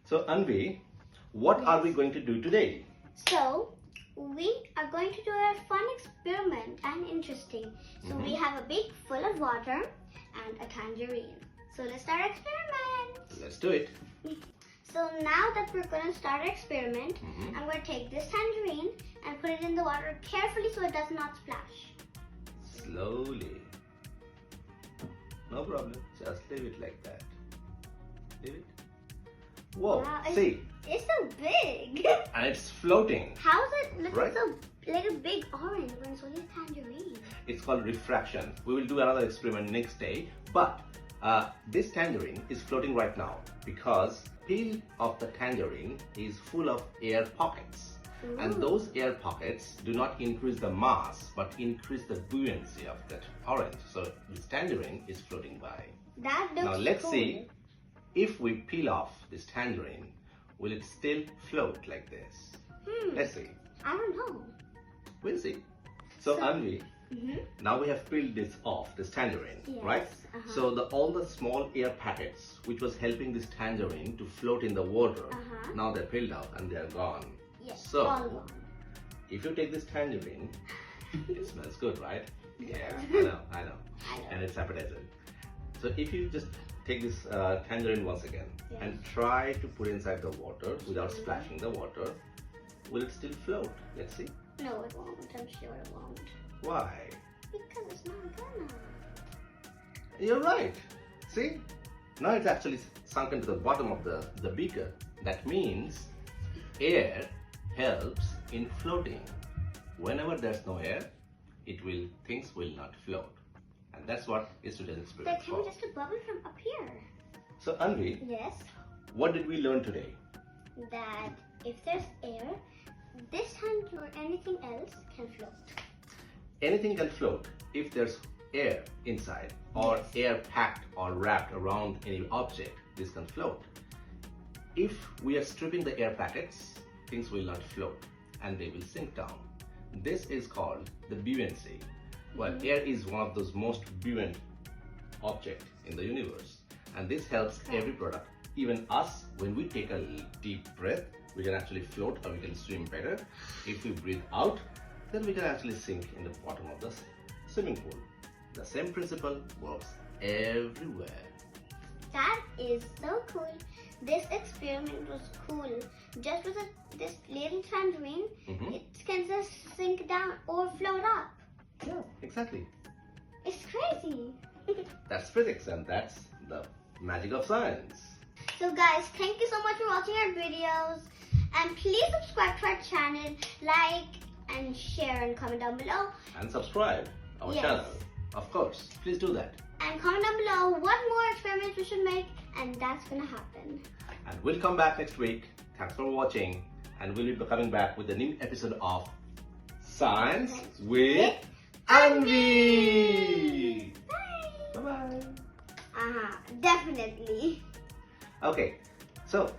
So Anvi, what are we going to do today? So, we are going to do a fun experiment and interesting. So, we have a beak full of water and a tangerine. So, let's start our experiment. Let's do it. So, now that we're going to start our experiment, I'm going to take this tangerine and put it in the water carefully so it does not splash. Slowly. No problem. Just leave it like that. Leave it. Whoa, Wow, see. It's so big. And it's floating. How is it looking Right. so like a big orange when it's only a tangerine? It's called refraction. We will do another experiment next day. But this tangerine is floating right now because peel of the tangerine is full of air pockets. Ooh. And those air pockets do not increase the mass but increase the buoyancy of that orange. So this tangerine is floating by. That looks Now let's cool. see if we peel off this tangerine, will it still float like this? Let's see. I don't know. We'll see. So Anvi, now we have peeled this off, this tangerine, Yes, right? So all the small air packets which was helping this tangerine to float in the water, now they're peeled out and they're gone. Yes, So all gone. if you take this tangerine, it smells good, right? Yeah, I know. And it's appetizing. So if you just take this tangerine once again and try to put inside the water without splashing the water, will it still float? Let's see. No, it won't. I'm sure it won't. Why? Because it's not gonna. You're right. See? Now it's actually sunk into the bottom of the beaker. That means air helps in floating. Whenever there's no air, things will not float. And that's what is today's experiment There can for. be just a bubble from up here. So Anvi, Yes. what did we learn today? That if there's air, this hand or anything else can float. Anything can float if there's air inside or air packed or wrapped around any object. This can float. If we are stripping the air packets, things will not float and they will sink down. This is called the buoyancy. Well, air is one of those most buoyant objects in the universe, and this helps every product, even us. When we take a deep breath, we can actually float or we can swim better. If we breathe out, then we can actually sink in the bottom of the swimming pool. The same principle works everywhere. That is so cool. This experiment was cool. Just with this little tangerine, it can just sink down or float up. Yeah, exactly. It's crazy. That's physics, and that's the magic of science. So guys, thank you so much for watching our videos. And please subscribe to our channel, like and share and comment down below. And subscribe our channel. Of course, please do that. And comment down below what more experiments we should make, and that's gonna happen. And we'll come back next week. Thanks for watching, and we'll be coming back with a new episode of Science with Anvi. Bye. Bye-bye. Definitely. Okay, so